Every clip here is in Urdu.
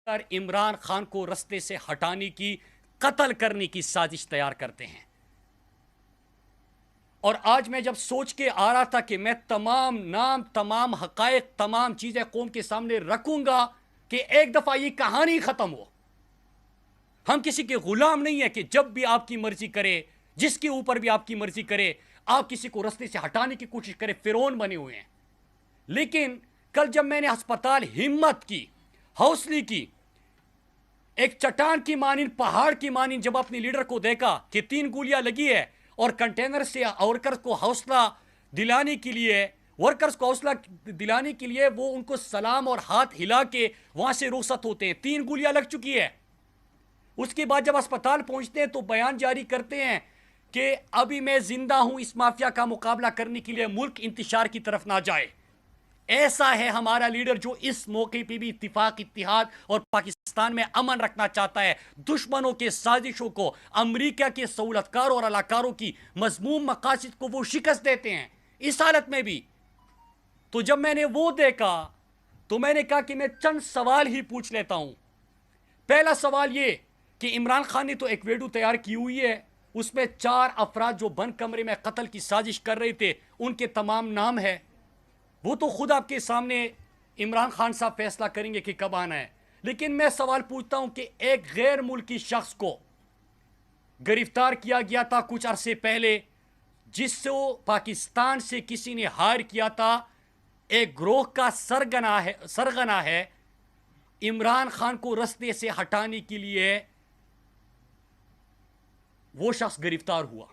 عمران خان کو رستے سے ہٹانے کی، قتل کرنے کی سازش تیار کرتے ہیں۔ اور آج میں جب سوچ کے آ رہا تھا کہ میں تمام نام، تمام حقائق، تمام چیزیں قوم کے سامنے رکھوں گا کہ ایک دفعہ یہ کہانی ختم ہو۔ ہم کسی کے غلام نہیں ہیں کہ جب بھی آپ کی مرضی کرے، جس کے اوپر بھی آپ کی مرضی کرے، آپ کسی کو رستے سے ہٹانے کی کوشش کرے، فرعون بنے ہوئے ہیں۔ لیکن کل جب میں نے ہسپتال ہمت کی، حوصلے کی، ایک چٹان کی مانند، پہاڑ کی مانند جب اپنے لیڈر کو دیکھا کہ 3 گولیاں لگی ہے اور کنٹینر سے ورکرز کو حوصلہ دلانے کے لیے وہ ان کو سلام اور ہاتھ ہلا کے وہاں سے رخصت ہوتے ہیں، 3 گولیاں لگ چکی ہے۔ اس کے بعد جب ہسپتال پہنچتے ہیں تو بیان جاری کرتے ہیں کہ ابھی میں زندہ ہوں، اس مافیا کا مقابلہ کرنے کے لیے ملک انتشار کی طرف نہ جائے۔ ایسا ہے ہمارا لیڈر جو اس موقع پہ بھی اتفاق، اتحاد اور پاکستان میں امن رکھنا چاہتا ہے۔ دشمنوں کے سازشوں کو، امریکہ کے سہولتکاروں اور علاقاروں کی مذموم مقاصد کو وہ شکست دیتے ہیں اس حالت میں بھی۔ تو جب میں نے وہ دیکھا تو میں نے کہا کہ میں چند سوال ہی پوچھ لیتا ہوں۔ پہلا سوال یہ کہ عمران خان نے تو ایک ویڈیو تیار کی ہوئی ہے، اس میں 4 افراد جو بند کمرے میں قتل کی سازش کر رہے تھے ان کے تمام نام ہے۔ وہ تو خود آپ کے سامنے عمران خان صاحب فیصلہ کریں گے کہ کب آنا ہے۔ لیکن میں سوال پوچھتا ہوں کہ ایک غیر ملکی شخص کو گرفتار کیا گیا تھا کچھ عرصے پہلے، جس سے پاکستان سے کسی نے ہائر کیا تھا، ایک گروہ کا سرغنہ ہے عمران خان کو رستے سے ہٹانے کے لیے، وہ شخص گرفتار ہوا۔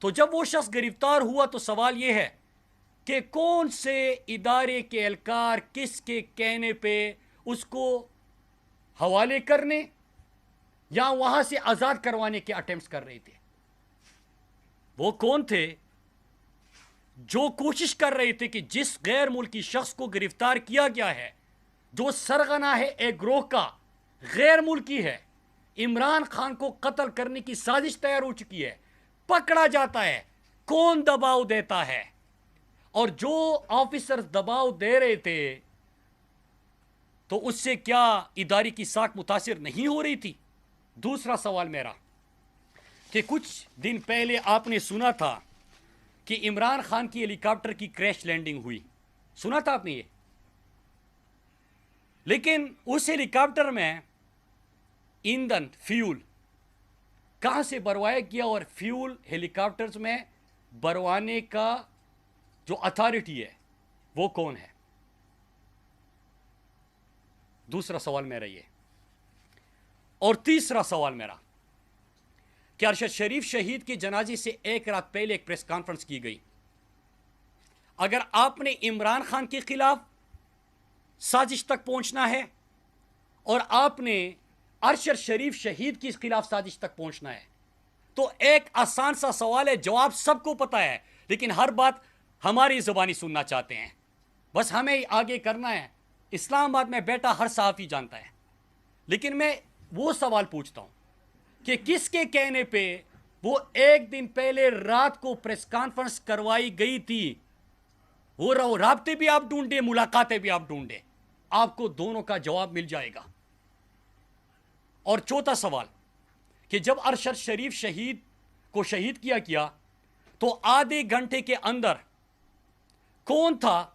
تو جب وہ شخص گرفتار ہوا تو سوال یہ ہے کہ کون سے ادارے کے اہلکار کس کے کہنے پہ اس کو حوالے کرنے یا وہاں سے آزاد کروانے کے اٹیمپٹس کر رہے تھے؟ وہ کون تھے جو کوشش کر رہے تھے کہ جس غیر ملکی شخص کو گرفتار کیا گیا ہے، جو سرغنہ ہے ایک گروہ کا، غیر ملکی ہے، عمران خان کو قتل کرنے کی سازش تیار ہو چکی ہے، پکڑا جاتا ہے، کون دباؤ دیتا ہے؟ اور جو آفیسر دباؤ دے رہے تھے تو اس سے کیا ادارے کی ساکھ متاثر نہیں ہو رہی تھی؟ دوسرا سوال میرا کہ کچھ دن پہلے آپ نے سنا تھا کہ عمران خان کی ہیلی کاپٹر کی کریش لینڈنگ ہوئی، سنا تھا آپ نے یہ؟ لیکن اس ہیلی کاپٹر میں ایندھن، فیول کہاں سے بھروایا گیا، اور فیول ہیلی کاپٹرز میں بھروانے کا جو اتھارٹی ہے وہ کون ہے؟ دوسرا سوال میرا یہ۔ اور تیسرا سوال میرا کہ ارشد شریف شہید کے جنازے سے ایک رات پہلے ایک پریس کانفرنس کی گئی۔ اگر آپ نے عمران خان کے خلاف سازش تک پہنچنا ہے اور آپ نے ارشد شریف شہید کے خلاف سازش تک پہنچنا ہے تو ایک آسان سا سوال ہے، جواب سب کو پتا ہے، لیکن ہر بات ہماری زبانی سننا چاہتے ہیں، بس ہمیں آگے کرنا ہے۔ اسلام آباد میں بیٹا ہر صحافی جانتا ہے، لیکن میں وہ سوال پوچھتا ہوں کہ کس کے کہنے پہ وہ ایک دن پہلے رات کو پریس کانفرنس کروائی گئی تھی؟ وہ رابطے بھی آپ ڈھونڈیں، ملاقاتیں بھی آپ ڈھونڈیں، آپ کو دونوں کا جواب مل جائے گا۔ اور چوتھا سوال کہ جب ارشد شریف شہید کو شہید کیا گیا تو آدھے گھنٹے کے اندر کون تھا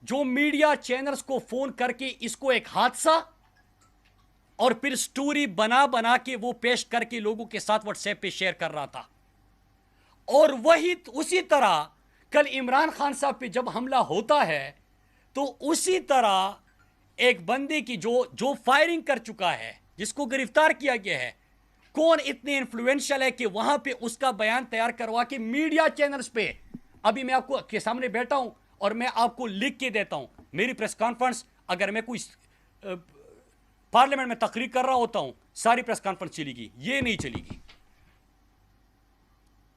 جو میڈیا چینلز کو فون کر کے اس کو ایک حادثہ اور پھر سٹوری بنا کے وہ پیش کر کے لوگوں کے ساتھ واٹس ایپ پہ شیئر کر رہا تھا؟ اور وہی اسی طرح کل عمران خان صاحب پہ جب حملہ ہوتا ہے تو اسی طرح ایک بندے کی جو فائرنگ کر چکا ہے، جس کو گرفتار کیا گیا ہے، کون اتنے انفلوئنشل ہے کہ وہاں پہ اس کا بیان تیار کروا کے میڈیا چینلز پہ، ابھی میں آپ کو کے سامنے بیٹھا ہوں اور میں آپ کو لکھ کے دیتا ہوں، میری پریس کانفرنس، اگر میں کوئی پارلیمنٹ میں تقریر کر رہا ہوتا ہوں، ساری پریس کانفرنس چلی گی، یہ نہیں چلی گی۔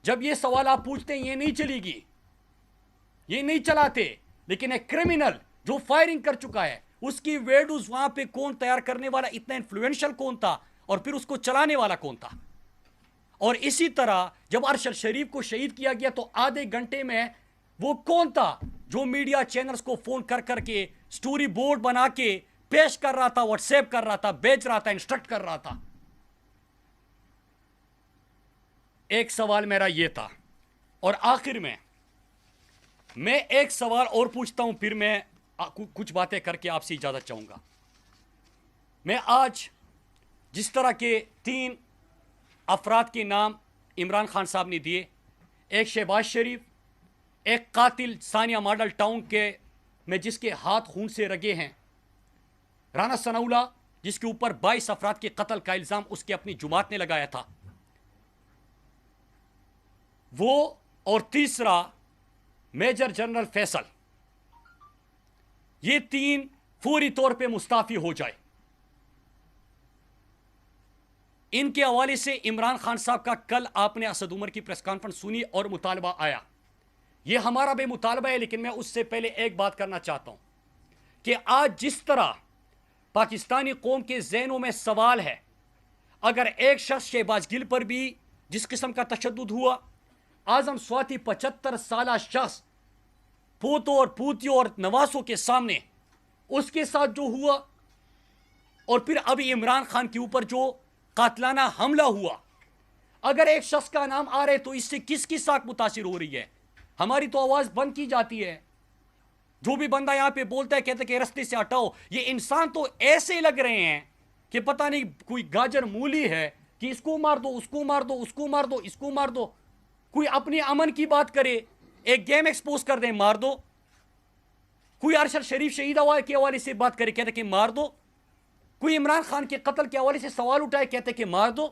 جب یہ سوال آپ پوچھتے ہیں، یہ نہیں چلی گی، یہ نہیں چلاتے، لیکن ایک کرمینل جو فائرنگ کر چکا ہے، اس کی ویڈیوز وہاں پہ کون تیار کرنے والا، اتنا انفلوئنشل کون تھا، اور پھر اس کو چلانے والا کون تھا؟ اور اسی طرح جب ارشد شریف کو شہید کیا گیا تو آدھے گھنٹے میں وہ کون تھا جو میڈیا چینلز کو فون کر کے سٹوری بورڈ بنا کے پیش کر رہا تھا, واٹس ایپ کر رہا تھا, بیچ رہا تھا, انسٹرکٹ کر رہا تھا. ایک سوال میرا یہ تھا, اور آخر میں ایک سوال اور پوچھتا ہوں, پھر میں کچھ باتیں کر کے آپ سے اجازت چاہوں گا. میں آج جس طرح کے 3 افراد کے نام عمران خان صاحب نے دیے, ایک شہباز شریف, ایک قاتل ثانیہ ماڈل ٹاؤن کے میں جس کے ہاتھ خون سے رگے ہیں, رانا ثناءاللہ جس کے اوپر 22 افراد کے قتل کا الزام اس کے اپنی جماعت نے لگایا تھا, وہ, اور تیسرا میجر جنرل فیصل, یہ 3 فوری طور پہ مستعفی ہو جائے. ان کے حوالے سے عمران خان صاحب کا کل آپ نے اسد عمر کی پریس کانفرنس سنی اور مطالبہ آیا. یہ ہمارا بھی مطالبہ ہے, لیکن میں اس سے پہلے ایک بات کرنا چاہتا ہوں کہ آج جس طرح پاکستانی قوم کے ذہنوں میں سوال ہے, اگر ایک شخص شہباز گل پر بھی جس قسم کا تشدد ہوا, اعظم سواتی 75 سالہ شخص پوتوں اور پوتیوں اور نواسوں کے سامنے اس کے ساتھ جو ہوا, اور پھر ابھی عمران خان کے اوپر جو قاتلانہ حملہ ہوا, اگر ایک شخص کا نام آ رہے تو اس سے کس کی ساکھ متاثر ہو رہی ہے؟ ہماری تو آواز بند کی جاتی ہے. جو بھی بندہ یہاں پہ بولتا ہے کہتے کہ رستے سے ہٹاؤ. یہ انسان تو ایسے لگ رہے ہیں کہ پتہ نہیں کوئی گاجر مولی ہے کہ اس کو مار دو, اس کو مار دو, اس کو مار دو, اس کو مار دو. کوئی اپنی امن کی بات کرے, ایک گیم ایکسپوز کر دیں, مار دو. کوئی ارشد شریف شہید کے حوالے سے بات کرے, کہتے کہ مار دو. کوئی عمران خان کے قتل کے حوالے سے سوال اٹھائے, کہتے کہ مار دو.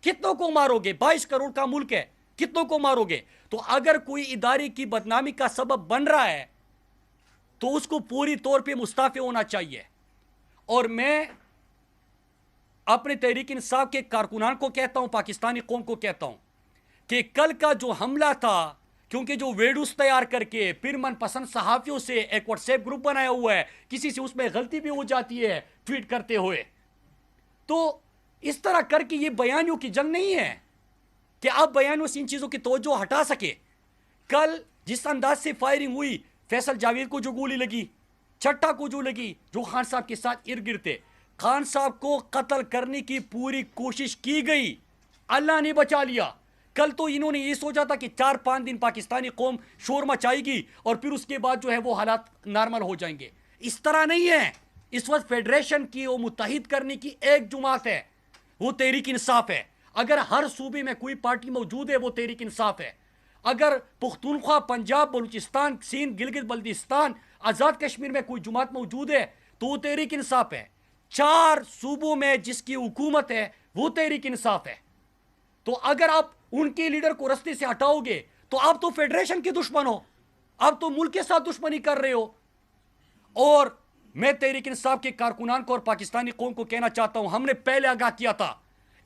کتنوں کو مارو گے؟ 22 کروڑ کا ملک ہے, کتنوں کو مارو گے؟ تو اگر کوئی ادارے کی بدنامی کا سبب بن رہا ہے تو اس کو پوری طور پہ مستعفی ہونا چاہیے. اور میں اپنے تحریک انصاف کے کارکنان کو کہتا ہوں, پاکستانی قوم کو کہتا ہوں کہ کل کا جو حملہ تھا, کیونکہ جو ویڈیوز تیار کر کے پھر من پسند صحافیوں سے ایک واٹس ایپ گروپ بنایا ہوا ہے, کسی سے اس میں غلطی بھی ہو جاتی ہے ٹویٹ کرتے ہوئے, تو اس طرح کر کے یہ بیانیوں کی جنگ نہیں ہے کہ آپ بیانیوں سے ان چیزوں کی توجہ ہٹا سکے. کل جس انداز سے فائرنگ ہوئی, فیصل جاوید کو جو گولی لگی, چٹا کو جو لگی, جو خان صاحب کے ساتھ ارد گرد تھے, خان صاحب کو قتل کرنے کی پوری کوشش کی گئی, اللہ نے بچا لیا. کل تو انہوں نے یہ سوچا تھا کہ 4-5 دن پاکستانی قوم شور مچائے گی اور پھر اس کے بعد جو ہے وہ حالات نارمل ہو جائیں گے. اس طرح نہیں ہے. اس وقت فیڈریشن کی وہ متحد کرنے کی ایک جماعت ہے, وہ تحریک انصاف ہے. اگر ہر صوبے میں کوئی پارٹی موجود ہے وہ تحریک انصاف ہے. اگر پختونخوا, پنجاب, بلوچستان, سندھ, گلگت بلتستان, آزاد کشمیر میں کوئی جماعت موجود ہے تو وہ تحریک انصاف ہے. 4 صوبوں میں جس کی حکومت ہے وہ تحریک انصاف ہے. تو اگر آپ ان کے لیڈر کو رستے سے ہٹاؤ گے تو آپ تو فیڈریشن کے دشمن ہو, آپ تو ملک کے ساتھ دشمنی کر رہے ہو. اور میں تحریک انصاف کے کارکنان کو اور پاکستانی قوم کو کہنا چاہتا ہوں, ہم نے پہلے آگاہ کیا تھا,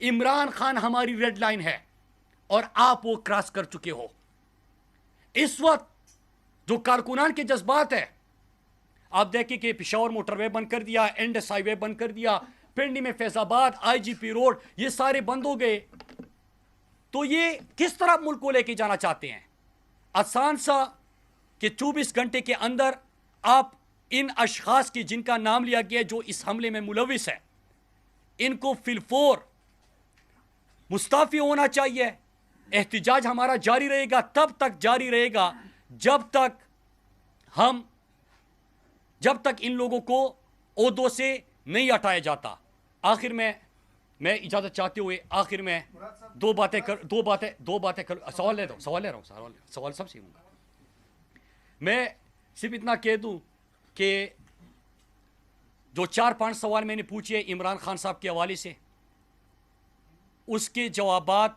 عمران خان ہماری ریڈ لائن ہے اور آپ وہ کراس کر چکے ہو. اس وقت جو کارکنان کے جذبات ہے, آپ دیکھیں کہ پشاور موٹر وے بند کر دیا, انڈس ہائی وے بند کر دیا, پنڈی میں فیض آباد, آئی جی پی روڈ, یہ سارے بند ہو گئے. تو یہ کس طرح ملک کو لے کے جانا چاہتے ہیں؟ آسان سا کہ 24 گھنٹے کے اندر آپ ان اشخاص کی جن کا نام لیا گیا جو اس حملے میں ملوث ہے, ان کو فی الفور مستعفی ہونا چاہیے. احتجاج ہمارا جاری رہے گا, تب تک جاری رہے گا جب تک ان لوگوں کو عہدوں سے نہیں ہٹایا جاتا. آخر میں اجازت چاہتے ہوئے آخر میں دو باتیں سوال لے رہا ہوں, سوال سب سے ہوں گا. میں صرف اتنا کہہ دوں کہ جو 4-5 سوال میں نے پوچھے عمران خان صاحب کے حوالے سے, اس کے جوابات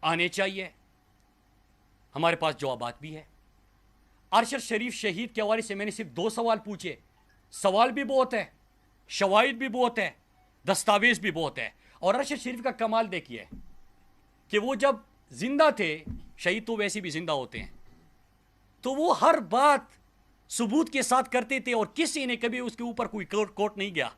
آنے چاہیے. ہمارے پاس جوابات بھی ہے. ارشد شریف شہید کے حوالے سے میں نے صرف 2 سوال پوچھے. سوال بھی بہت ہے, شواہد بھی بہت ہے, دستاویز بھی بہت ہے. اور ارشد شریف کا کمال دیکھیے کہ وہ جب زندہ تھے, شہید تو ویسے بھی زندہ ہوتے ہیں, تو وہ ہر بات ثبوت کے ساتھ کرتے تھے اور کسی نے کبھی اس کے اوپر کوئی کوٹ نہیں گیا,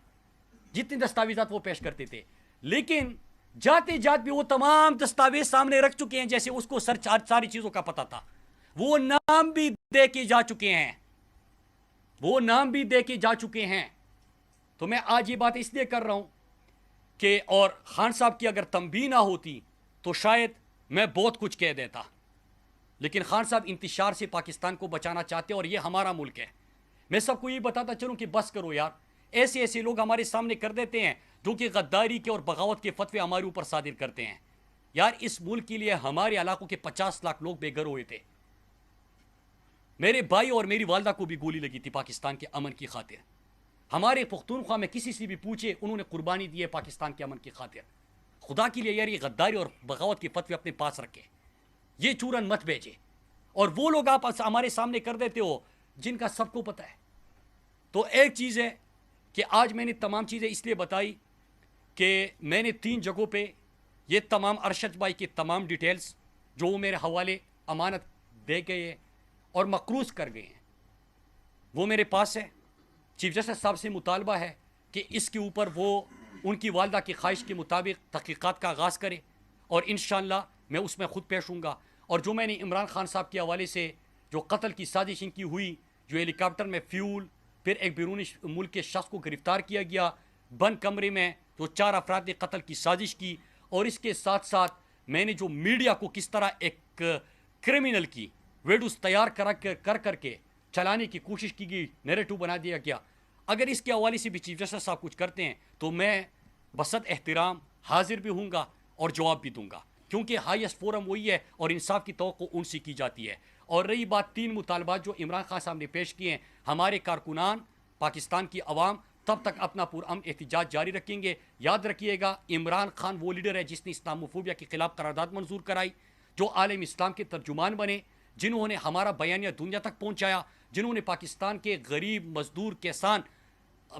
جتنی دستاویزات وہ پیش کرتے تھے. لیکن جاتے بھی وہ تمام دستاویز سامنے رکھ چکے ہیں, جیسے اس کو ساری چیزوں کا پتہ تھا. وہ نام بھی دے کے جا چکے ہیں وہ نام بھی دے کے جا چکے ہیں. تو میں آج یہ بات اس لیے کر رہا ہوں کہ اور خان صاحب کی اگر تنبیہ نہ ہوتی تو شاید میں بہت کچھ کہہ دیتا. لیکن خان صاحب انتشار سے پاکستان کو بچانا چاہتے ہیں اور یہ ہمارا ملک ہے. میں سب کو یہ بتاتا چلوں کہ بس کرو یار. ایسے ایسے لوگ ہمارے سامنے کر دیتے ہیں جو کہ غداری کے اور بغاوت کے فتوے ہمارے اوپر صادر کرتے ہیں. یار اس ملک کے لیے ہمارے علاقوں کے 50 لاکھ لوگ بے گھر ہوئے تھے. میرے بھائی اور میری والدہ کو بھی گولی لگی تھی پاکستان کے امن کی خاطر. ہمارے پختونخوا میں کسی سے بھی پوچھے انہوں نے قربانی دی ہے پاکستان کے امن کی خاطر. خدا کے لیے یار یہ غداری اور بغاوت کے فتوے اپنے پاس رکھے, یہ چورن مت بھیجے. اور وہ لوگ آپ ہمارے سامنے کر دیتے ہو جن کا سب کو پتہ ہے. تو ایک چیز ہے کہ آج میں نے تمام چیزیں اس لیے بتائی کہ میں نے 3 جگہوں پہ یہ تمام ارشد بھائی کے تمام ڈیٹیلز جو وہ میرے حوالے امانت دے گئے ہیں اور مقروض کر گئے ہیں وہ میرے پاس ہے. چیف جسٹس صاحب سے مطالبہ ہے کہ اس کے اوپر وہ ان کی والدہ کی خواہش کے مطابق تحقیقات کا آغاز کرے اور انشاءاللہ میں اس میں خود پیش ہوں گا. اور جو میں نے عمران خان صاحب کے حوالے سے جو قتل کی سازش ان کی ہوئی, جو ہیلی کاپٹر میں فیول, پھر ایک بیرونی ملک کے شخص کو گرفتار کیا گیا بند کمرے میں, جو 4 افراد نے قتل کی سازش کی, اور اس کے ساتھ ساتھ میں نے جو میڈیا کو کس طرح ایک کرمنل کی ویڈیوز تیار کر کے چلانے کی کوشش کی گئی, نیریٹو بنا دیا گیا. اگر اس کے حوالے سے بھی چیف جسٹس صاحب کچھ کرتے ہیں تو میں بسط احترام حاضر بھی ہوں گا اور جواب بھی دوں گا, کیونکہ ہائیسٹ فورم وہی ہے اور انصاف کی توقع ان سے کی جاتی ہے. اور رہی بات 3 مطالبات جو عمران خان صاحب نے پیش کیے ہیں, ہمارے کارکنان پاکستان کی عوام تب تک اپنا پرامن احتجاج جاری رکھیں گے. یاد رکھیے گا عمران خان وہ لیڈر ہے جس نے اسلاموفوبیا کے خلاف قرارداد منظور کرائی, جو عالم اسلام کے ترجمان بنے, جنہوں نے ہمارا بیانیہ دنیا تک پہنچایا, جنہوں نے پاکستان کے غریب مزدور کسان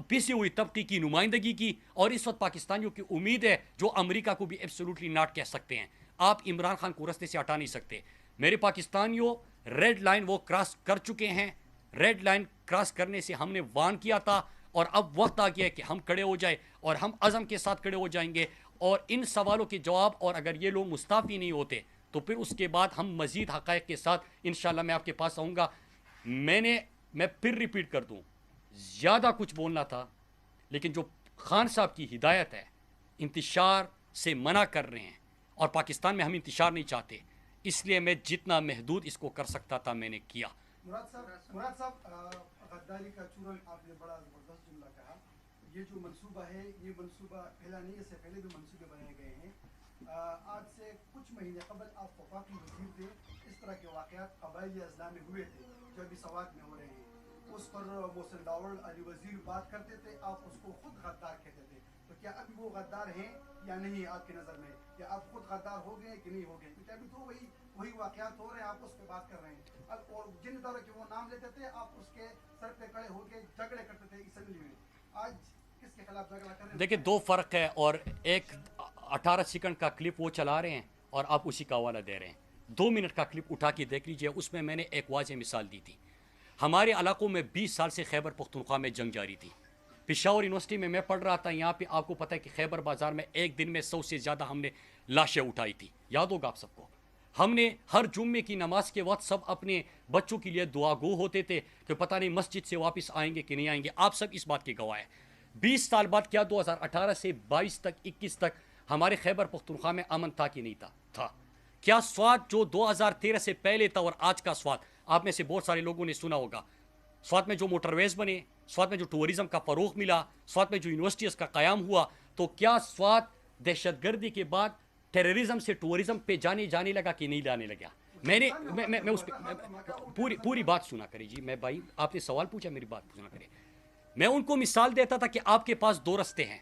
پیسی ہوئی طبقے کی نمائندگی کی, اور اس وقت پاکستانیوں کی امید ہے جو امریکہ کو بھی ایبسولوٹلی ناٹ کہہ سکتے ہیں. آپ عمران خان کو رستے سے ہٹا نہیں سکتے. میرے پاکستانیوں ریڈ لائن وہ کراس کر چکے ہیں. ریڈ لائن کراس کرنے سے ہم نے وارن کیا تھا, اور اب وقت آ گیا ہے کہ ہم کھڑے ہو جائیں, اور ہم عزم کے ساتھ کھڑے ہو جائیں گے. اور ان سوالوں کے جواب, اور اگر یہ لوگ مستعفی نہیں ہوتے تو پھر اس کے بعد ہم مزید حقائق کے ساتھ انشاءاللہ میں آپ کے پاس آؤں گا. میں پھر ریپیٹ کر دوں, زیادہ کچھ بولنا تھا, لیکن جو خان صاحب کی ہدایت ہے انتشار سے منع کر رہے ہیں, اور پاکستان میں ہم انتشار نہیں چاہتے, اس لیے میں جتنا محدود اس کو کر سکتا تھا میں نے کیا. مراد صاحب غداری کا چورن آپ نے بڑا زبردست جملہ کہا. یہ جو منصوبہ ہے یہ منصوبہ پہلا نہیں, اس سے پہلے بھی منصوبے بنائے گئے ہیں. آج سے کچھ مہینے قبل آپ وفاقی وزیر تھے, اس طرح کے واقعات قبائلی اضلاع میں ہوئے تھے جو ابھی سوات میں ہو رہے ہیں. اس پر محسن داوڑ علی وزیر بات کرتے تھے, آپ اس کو خود غدار کہتے تھے. تو کیا ابھی وہ غدار ہیں یا نہیں آپ کی نظر میں, یا آپ خود غدار ہو گئے کہ نہیں ہو گئے؟ کیونکہ ابھی تو وہی واقعات ہو رہے ہیں, آپ اس پہ بات کر رہے ہیں. اور جن اداروں کے وہ نام لیتے تھے آپ اس کے سر پہ کھڑے ہو کے جھگڑے کرتے تھے اسمبلی میں. آج کس کے خلاف جھگڑا کر رہے ہیں؟ دیکھیں 2 فرق ہے, اور ایک 18 سیکنڈ کا کلپ وہ چلا رہے ہیں اور آپ اسی کا حوالہ دے رہے ہیں. 2 منٹ کا کلپ اٹھا کے دیکھ لیجئے, اس میں نے ایک واضح مثال دی تھی. ہمارے علاقوں میں 20 سال سے خیبر پختونخوا میں جنگ جاری تھی. پشاور یونیورسٹی میں پڑھ رہا تھا, یہاں پہ آپ کو پتہ ہے کہ خیبر بازار میں ایک دن میں 100 سے زیادہ ہم نے لاشیں اٹھائی تھی. یاد ہوگا آپ سب کو. ہم نے ہر جمعے کی نماز کے وقت سب اپنے بچوں کے لیے دعا گو ہوتے تھے کہ پتہ نہیں مسجد سے واپس آئیں گے کہ نہیں آئیں گے. آپ سب اس بات کے گواہ ہیں. 20 سال بعد کیا 2018 سے 22 تک 21 تک ہمارے خیبر پختونخوا میں امن تھا کہ نہیں تھا؟ کیا سوات جو 2013 سے پہلے تھا اور آج کا سوات, آپ میں سے بہت سارے لوگوں نے سنا ہوگا, سوات میں جو موٹر ویز بنے, سوات میں جو ٹورزم کا فروغ ملا, سوات میں جو یونیورسٹیز کا قیام ہوا, تو کیا سوات دہشت گردی کے بعد ٹیررزم سے ٹورزم پہ جانے لگا کہ نہیں جانے لگا؟ میں اس پہ پوری بات سنا کرے جی. میں بھائی آپ نے سوال پوچھا, میری بات سنا کرے. میں ان کو مثال دیتا تھا کہ آپ کے پاس 2 رستے ہیں,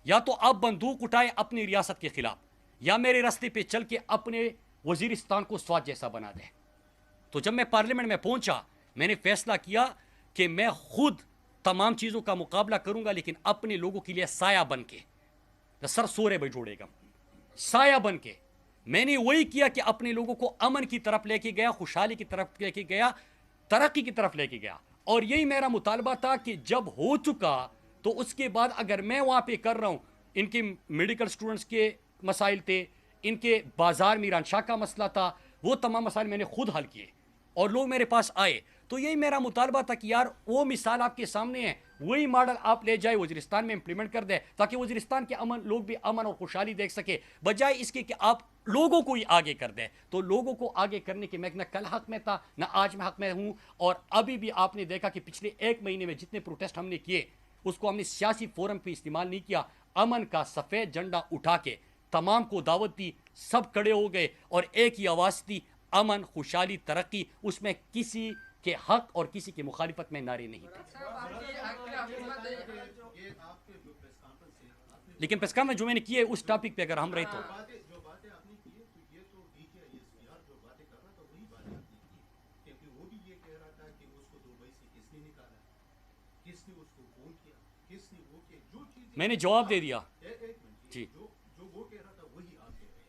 یا تو آپ بندوق اٹھائے اپنی ریاست کے خلاف, یا میرے راستے پہ چل کے اپنے وزیرستان کو سوات جیسا بنا دیں. تو جب میں پارلیمنٹ میں پہنچا, میں نے فیصلہ کیا کہ میں خود تمام چیزوں کا مقابلہ کروں گا, لیکن اپنے لوگوں کے لیے سایہ بن کے, سر سورے بھائی جوڑے گا, سایہ بن کے. میں نے وہی کیا کہ اپنے لوگوں کو امن کی طرف لے کے گیا, خوشحالی کی طرف لے کے گیا, ترقی کی طرف لے کے گیا. اور یہی میرا مطالبہ تھا کہ جب ہو چکا تو اس کے بعد اگر میں وہاں پہ کر رہا ہوں, ان کے میڈیکل سٹوڈنٹس کے مسائل تھے, ان کے بازار میران شاہ کا مسئلہ تھا, وہ تمام مسائل میں نے خود حل کیے اور لوگ میرے پاس آئے. تو یہی میرا مطالبہ تھا کہ یار وہ مثال آپ کے سامنے ہے, وہی ماڈل آپ لے جائے وزیرستان میں امپلیمنٹ کر دیں, تاکہ وزیرستان کے لوگ بھی امن اور خوشحالی دیکھ سکے, بجائے اس کے کہ آپ لوگوں کو ہی آگے کر دیں. تو لوگوں کو آگے کرنے کے میں نہ کل حق میں تھا نہ آج میں حق میں ہوں. اور ابھی بھی آپ نے دیکھا کہ پچھلے 1 مہینے میں جتنے پروٹیسٹ ہم نے کیے اس کو ہم نے سیاسی فورم پہ استعمال نہیں کیا. امن کا سفید جھنڈا اٹھا کے تمام کو دعوت دی, سب کھڑے ہو گئے اور ایک ہی آواز تھی, امن, خوشحالی, ترقی. اس میں کسی کے حق اور کسی کی مخالفت میں نعرے نہیں تھے. لیکن پریس کانفرنس جو میں نے کی ہے اس ٹاپک پہ اگر ہم رہے تو میں نے جواب دے دیا. جی جو وہ کہہ رہا تھا وہی آپ کہہ رہے ہیں.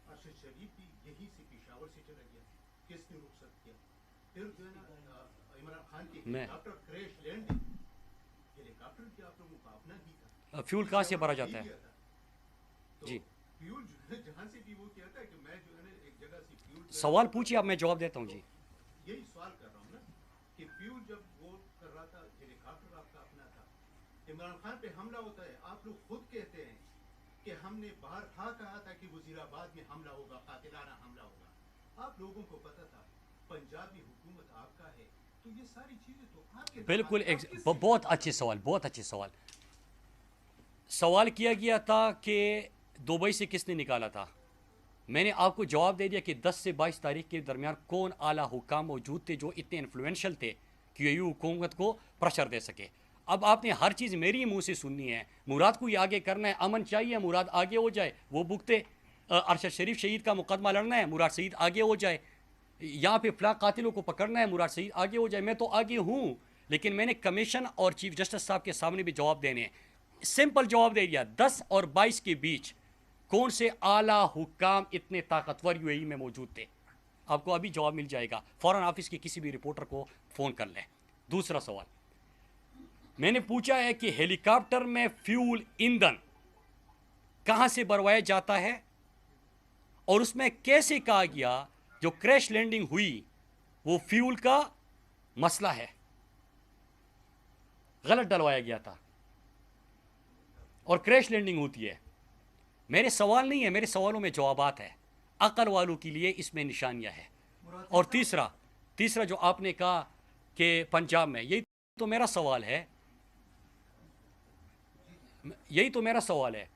ارشد شریف بھی یہی سے پشاور سے چلا گیا, کس نے رخصت کیا؟ پھر جو ہے نا عمران خان کے ہیلی کاپٹر کریش لینڈنگ, ہیلی کاپٹر کی آپ لوگوں کا اپنا ہی تھا, فیول کہاں سے بھرا جاتا ہے؟ جی فیول جہاں سے بھی وہ کہتا ہے کہ میں جو ہے نا ایک جگہ سے فیول سوال پوچھیے, اب میں جواب دیتا ہوں. جی یہی سوال کر رہا ہوں نا کہ فیول جب وہ کر رہا تھا ہیلی کاپٹر آپ کا اپنا تھا, عمران خان پہ حملہ ہوتا ہے, آپ لوگ خود کہتے ہیں کہ ہم نے بارہا کہا تھا کہ وزیر آباد میں حملہ ہوگا, قاتلانہ حملہ ہوگا. آپ لوگوں کو پتا تھا پنجاب میں حکومت آپ کا ہے, تو یہ ساری چیزیں تو آپ کے بالکل بہت اچھے سوال, بہت اچھے سوال. سوال کیا گیا تھا کہ دبئی سے کس نے نکالا تھا. میں نے آپ کو جواب دے دیا کہ 10 سے 22 تاریخ کے درمیان کون اعلیٰ حکام موجود تھے جو اتنے انفلوئنشل تھے کہ یہ حکومت کو پریشر دے سکے. اب آپ نے ہر چیز میری منہ سے سننی ہے. مراد کو یہ آگے کرنا ہے, امن چاہیے, مراد آگے ہو جائے, وہ بھگتے. ارشد شریف شہید کا مقدمہ لڑنا ہے, مراد شہید آگے ہو جائے. یہاں پہ فلاں قاتلوں کو پکڑنا ہے, مراد شہید آگے ہو جائے. میں تو آگے ہوں, لیکن میں نے کمیشن اور چیف جسٹس صاحب کے سامنے بھی جواب دینے ہیں. سمپل جواب دے دیا, 10 اور 22 کے بیچ کون سے اعلیٰ حکام اتنے طاقتور یو اے ای میں موجود تھے. آپ کو ابھی جواب مل جائے گا, فورن آفس کے کسی بھی رپورٹر کو فون کر لیں. دوسرا سوال میں نے پوچھا ہے کہ ہیلی کاپٹر میں فیول ایندھن کہاں سے بھروایا جاتا ہے, اور اس میں کیسے کہا گیا جو کریش لینڈنگ ہوئی وہ فیول کا مسئلہ ہے, غلط ڈلوایا گیا تھا اور کریش لینڈنگ ہوتی ہے. میرے سوال نہیں ہے, میرے سوالوں میں جوابات ہے. عقل والوں کے لیے اس میں نشانیاں ہیں. اور تیسرا جو آپ نے کہا کہ پنجاب میں, یہی تو میرا سوال ہے, یہی تو میرا سوال ہے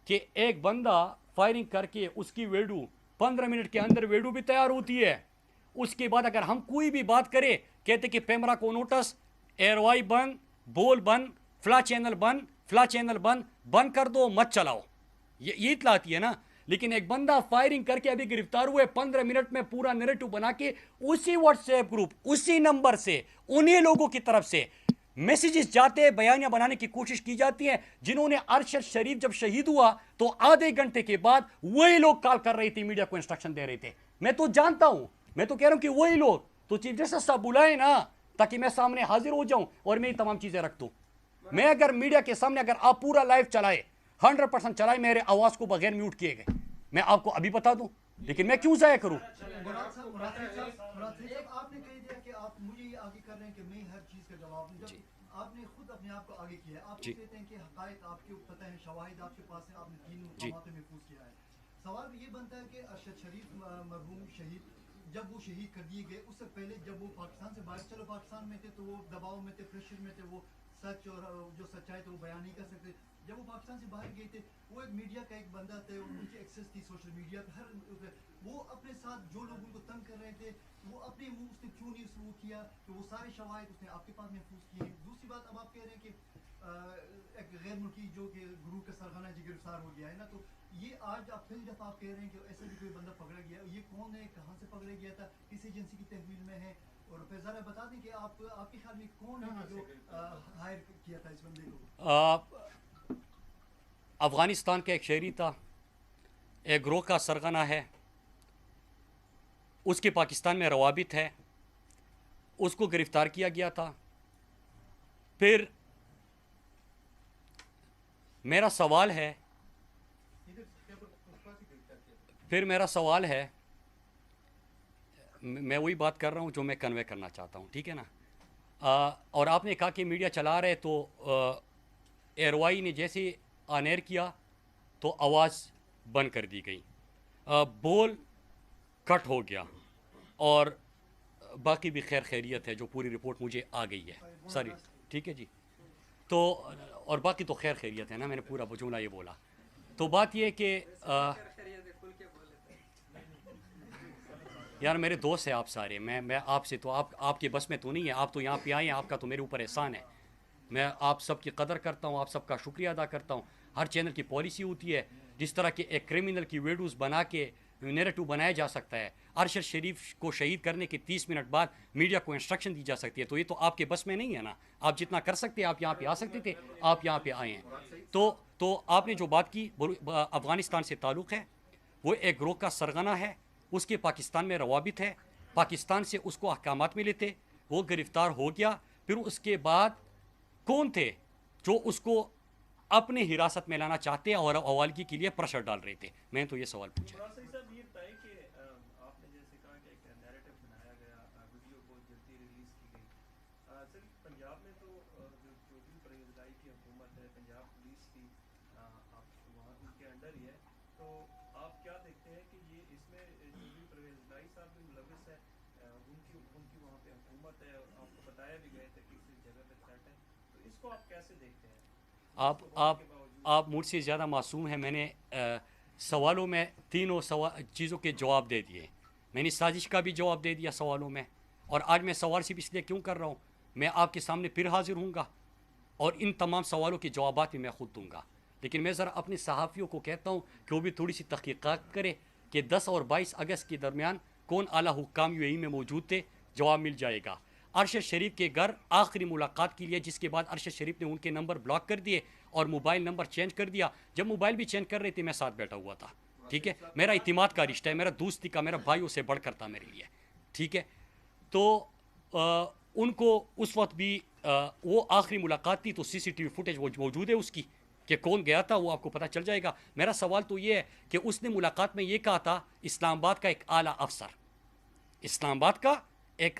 کہ ایک بندہ فائرنگ کر کے اس کی ویڈیو 15 منٹ کے اندر ویڈیو بھی تیار ہوتی ہے. اس کے بعد اگر ہم کوئی بھی بات کریں, کہتے کہ پیمرا کو نوٹس, ایئر وائی بند, بول بند, فلا چینل بند, فلا چینل بند, بند کر دو, مت چلاؤ. یہ اطلاع آتی ہے نا. لیکن ایک بندہ فائرنگ کر کے ابھی گرفتار ہوئے, 15 منٹ میں پورا نیریٹو بنا کے اسی واٹس ایپ گروپ, اسی نمبر سے, انہیں لوگوں کی طرف سے میسیجز جاتے ہیں, بیانیہ بنانے کی کوشش کی جاتی ہے. جنہوں نے ارشد شریف جب شہید ہوا تو آدھے گھنٹے کے بعد وہی لوگ کال کر رہی تھی, میڈیا کو انسٹرکشن دے رہے تھے. میں تو جانتا ہوں, میں تو کہہ رہا ہوں کہ وہی لوگ. تو چیف جسٹس صاحب بلائیں نا, تاکہ میں سامنے حاضر ہو جاؤں اور میں یہ تمام چیزیں رکھ دوں. میں اگر میڈیا کے سامنے اگر آپ پورا لائیو چلائے, 100% چلائے, میرے آواز کو بغیر میوٹ کیے گئے, میں آپ کو ابھی بتا دوں, لیکن میں کیوں ضائع کروں. آپ نے کہہ دیا کہ آپ مجھے یہ آگے کر رہے ہیں کہ میں ہر چیز کا جواب دوں. آپ نے خود اپنے آپ کو آگے کیا ہے. آپ کہتے ہیں کہ حقائق آپ کے پتہ ہے, شواہد آپ کے پاس ہیں, آپ نے 3 مقامات میں محفوظ کیا ہے. سوال یہ بنتا ہے کہ ارشد شریف مرحوم شہید جب وہ شہید کر دیے گئے, اس سے پہلے جب وہ پاکستان سے باہر, چلو پاکستان میں تھے تو وہ دباؤ میں تھے, پریشر میں تھے, وہ سچ اور جو سچائی تھے وہ بیان نہیں کر سکتے. جب وہ پاکستان سے باہر گئے تھے, وہ ایک میڈیا کا ایک بندہ تھے, ان کی ایکسیس تھی سوشل میڈیا پہ, ہر وہ اپنے ساتھ جو لوگ ان کو تنگ کر رہے تھے, وہ اپنے منہ اس نے کیوں نہیں وہ کیا کہ وہ سارے شواہد اس نے آپ کے پاس محفوظ کیے. دوسری بات, اب آپ کہہ رہے ہیں کہ ایک غیر ملکی جو کہ گروہ کا سرغنہ جی گرفتار ہو گیا ہے نا, تو یہ آج آپ پہلی دفعہ آپ کہہ رہے ہیں کہ ایسا بھی کوئی بندہ پکڑا گیا, یہ کون ہے, کہاں سے پکڑا گیا تھا, کس ایجنسی کی تحویل میں ہے, اور پھر ذرا بتا دیں کہ آپ کے خیال میں کون ہے جو ہائر کیا تھا اس بندے کو. افغانستان کا ایک شہری تھا, ایک گروہ کا سرغنہ ہے, اس کے پاکستان میں روابط ہے, اس کو گرفتار کیا گیا تھا. پھر میرا سوال ہے میں وہی بات کر رہا ہوں جو میں کنوے کرنا چاہتا ہوں، ٹھیک ہے نا. اور آپ نے کہا کہ میڈیا چلا رہے تو ایئروائی نے جیسے آن ایئر کیا تو آواز بند کر دی گئی، بول کٹ ہو گیا، اور باقی بھی خیر خیریت ہے جو پوری رپورٹ مجھے آ گئی ہے ساری، ٹھیک ہے جی. تو اور باقی تو خیر خیریت ہے نا، میں نے پورا جملہ یہ بولا. تو بات یہ کہ یار میرے دوست ہیں آپ سارے، میں آپ سے تو آپ کے بس میں تو نہیں ہے، آپ تو یہاں پہ آئے ہیں، آپ کا تو میرے اوپر احسان ہے. میں آپ سب کی قدر کرتا ہوں، آپ سب کا شکریہ ادا کرتا ہوں. ہر چینل کی پالیسی ہوتی ہے، جس طرح کہ ایک کرمنل کی ویڈیوز بنا کے نیریٹو بنایا جا سکتا ہے. ارشد شریف کو شہید کرنے کے 30 منٹ بعد میڈیا کو انسٹرکشن دی جا سکتی ہے، تو یہ تو آپ کے بس میں نہیں ہے نا. آپ جتنا کر سکتے آپ یہاں پہ آ سکتے تھے، آپ یہاں پہ آئے ہیں. تو آپ نے جو بات کی افغانستان سے تعلق ہے، وہ ایک گروہ کا سرغنہ ہے، اس کے پاکستان میں روابط ہے، پاکستان سے اس کو احکامات ملے تھے، وہ گرفتار ہو گیا. پھر اس کے بعد کون تھے جو اس کو اپنے حراست میں لانا چاہتے ہیں اور حوالگی کے لیے پریشر ڈال رہے تھے؟ میں تو یہ سوال پوچھا ہے. صاحب یہ بتائیں کہ آپ نے جیسے کہا کہ ایک نیریٹو بنایا گیا، ویڈیو بہت جلدی ریلیز کی گئی. سر پنجاب میں تو جو بھی پرہیزگاری کی حکومت ہے، پنجاب پولیس کی، آپ وہاں ان کے انڈر ہی ہے، تو آپ کیا دیکھتے ہیں کہ یہ اس میں جو بھی پرہیزگاری صاحب بھی ملوث ہے، ان کی وہاں پہ حکومت ہے، اور آپ کو بتایا بھی گئے تھے کہ اس جگہ پہ تھریٹ ہے، تو اس کو آپ کیسے دیکھتے ہیں؟ آپ مجھ سے زیادہ معصوم ہیں. میں نے سوالوں میں تینوں چیزوں کے جواب دے دیے. میں نے سازش کا بھی جواب دے دیا سوالوں میں، اور آج میں سوال صرف اس لیے کیوں کر رہا ہوں، میں آپ کے سامنے پھر حاضر ہوں گا اور ان تمام سوالوں کے جوابات بھی میں خود دوں گا. لیکن میں ذرا اپنے صحافیوں کو کہتا ہوں کہ وہ بھی تھوڑی سی تحقیقات کرے کہ 10 اور 22 اگست کے درمیان کون اعلیٰ حکام UAE میں موجود تھے. جواب مل جائے گا. ارشد شریف کے گھر آخری ملاقات کے لیے، جس کے بعد ارشد شریف نے ان کے نمبر بلاک کر دیے اور موبائل نمبر چینج کر دیا. جب موبائل بھی چینج کر رہے تھے میں ساتھ بیٹھا ہوا تھا، ٹھیک ہے. میرا اعتماد کا رشتہ ہے، میرا دوستی کا، میرا بھائیوں سے بڑھ کر تھا میرے لیے، ٹھیک ہے. تو ان کو اس وقت بھی وہ آخری ملاقات تھی تو CCTV فوٹیج موجود ہے اس کی کہ کون گیا تھا، وہ آپ کو پتہ چل جائے گا. میرا سوال تو یہ ہے کہ اس نے ملاقات میں یہ کہا تھا اسلام آباد کا ایک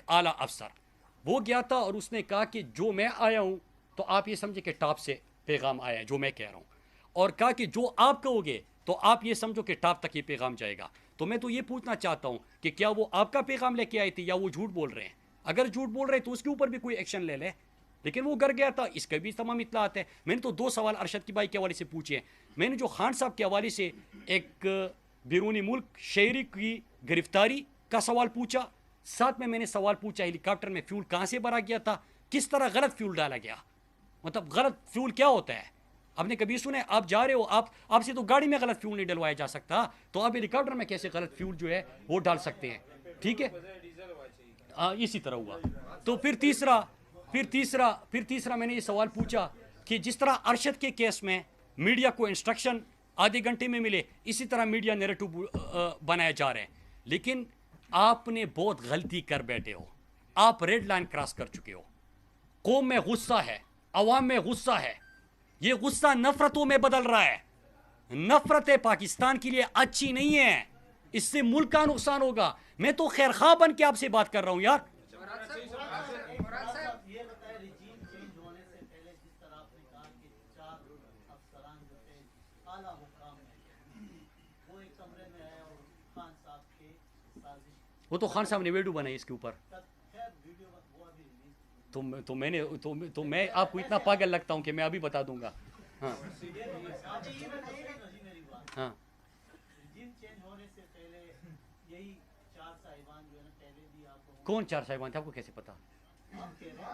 اعلیٰ افسر وہ گیا تھا اور اس نے کہا کہ جو میں آیا ہوں تو آپ یہ سمجھے کہ ٹاپ سے پیغام آیا ہے جو میں کہہ رہا ہوں، اور کہا کہ جو آپ کہو گے تو آپ یہ سمجھو کہ ٹاپ تک یہ پیغام جائے گا. تو میں تو یہ پوچھنا چاہتا ہوں کہ کیا وہ آپ کا پیغام لے کے آئے تھے یا وہ جھوٹ بول رہے ہیں؟ اگر جھوٹ بول رہے تو اس کے اوپر بھی کوئی ایکشن لے لے. لیکن وہ گھر گیا تھا، اس کا بھی تمام اطلاعات ہے. میں نے تو 2 سوال ارشد کی بھائی کے حوالے سے پوچھے ہیں. میں نے جو خان صاحب کے حوالے سے ایک بیرونی ملک شہری کی گرفتاری کا سوال پوچھا، ساتھ میں نے سوال پوچھا ہیلی کاپٹر میں فیول کہاں سے بھرا گیا تھا، کس طرح غلط فیول ڈالا گیا. مطلب غلط فیول کیا ہوتا ہے؟ آپ نے کبھی سنے؟ آپ جا رہے ہو، آپ سے تو گاڑی میں غلط فیول نہیں ڈلوایا جا سکتا، تو آپ ہیلی کاپٹر میں کیسے غلط فیول جو ہے وہ ڈال سکتے ہیں؟ ٹھیک ہے، اسی طرح ہوا. تو پھر تیسرا میں نے یہ سوال پوچھا کہ جس طرح ارشد کے کیس میں میڈیا کو انسٹرکشن آدھے گھنٹے میں ملے، اسی طرح میڈیا نیریٹو بنایا جا رہا ہے. لیکن آپ نے بہت غلطی کر بیٹھے ہو، آپ ریڈ لائن کراس کر چکے ہو. قوم میں غصہ ہے، عوام میں غصہ ہے، یہ غصہ نفرتوں میں بدل رہا ہے. نفرت پاکستان کے لیے اچھی نہیں ہے، اس سے ملک کا نقصان ہوگا. میں تو خیر خواہ بن کے آپ سے بات کر رہا ہوں یار. یہ بتائیں رجیم چینج ہونے سے پہلے جس طرح آپ نے کہا کہ 4 افسران جو تھے اعلیٰ حکام میں وہ ایک کمرے میں آئے اور خان صاحب کے سازش، وہ تو خان صاحب نے ویڈیو بنائی اس کے اوپر. خیر ویڈیو وہ ابھی ریلیز تو میں آپ کو اتنا پاگل لگتا ہوں کہ میں ابھی بتا دوں گا. ہاں یہ بتائیے جی میری بات، ہاں رجیم چینج ہونے سے پہلے یہی 4 صاحبان جو ہے نا پہلے بھی آپ کو کون 4 صاحبان تھے؟ آپ کو کیسے پتا؟ آپ کہہ رہے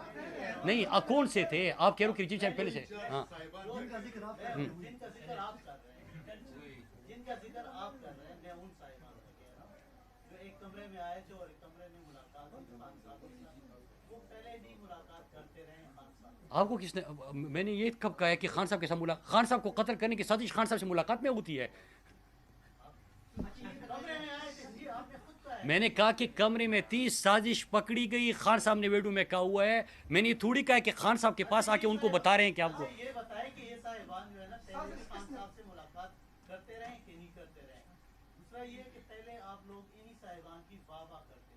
ہیں نہیں کون سے تھے آپ کہہ رہے ہو کہ رجیم صاحب پہلے سے؟ ہاں جن کا ذکر آپ جن کا ذکر آپ کر رہے ہیں، جن کا ذکر آپ کر رہے ہیں، میں ان صاحبان کا کہہ رہا ہوں جو ایک کمرے میں آئے تھے اور ایک کمرے میں ملاقات ہوئی خان صاحب کے ساتھ. وہ پہلے بھی ملاقات کرتے رہے ہیں خان صاحب. آپ کو کس نے؟ میں نے یہ کب کہا ہے کہ خان صاحب کے ساتھ خان صاحب کو قتل کرنے کی سازش خان صاحب سے ملاقات میں ہوتی ہے؟ کمرے میں آئے تھے جی، آپ نے خود کہا ہے. میں نے کہا کہ کمرے میں 30 سازش پکڑی گئی، خان صاحب نے ویڈیو میں کہا ہوا ہے. میں نے یہ تھوڑی کہا کہ خان صاحب کے پاس آ کے ان کو بتا رہے ہیں کہ آپ کو. یہ بتائیں کہ یہ صاحبان جو ہے نا پہلے بھی خان صاحب سے ملاقات کرتے رہے کہ نہیں کرتے رہے. دوسرا یہ کہ پہلے آپ لوگ انہی صاحبان کی واہ واہ کرتے تھے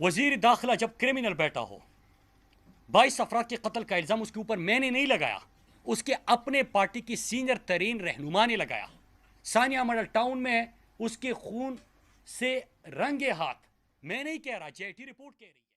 وزیر داخلہ جب کرمنل بیٹا ہو، 22 افراد کے قتل کا الزام اس کے اوپر میں نے نہیں لگایا، اس کے اپنے پارٹی کی سینئر ترین رہنما نے لگایا. ثانیہ ماڈل ٹاؤن میں اس کے خون سے رنگے ہاتھ، میں نہیں کہہ رہا، JIT رپورٹ کہہ رہی.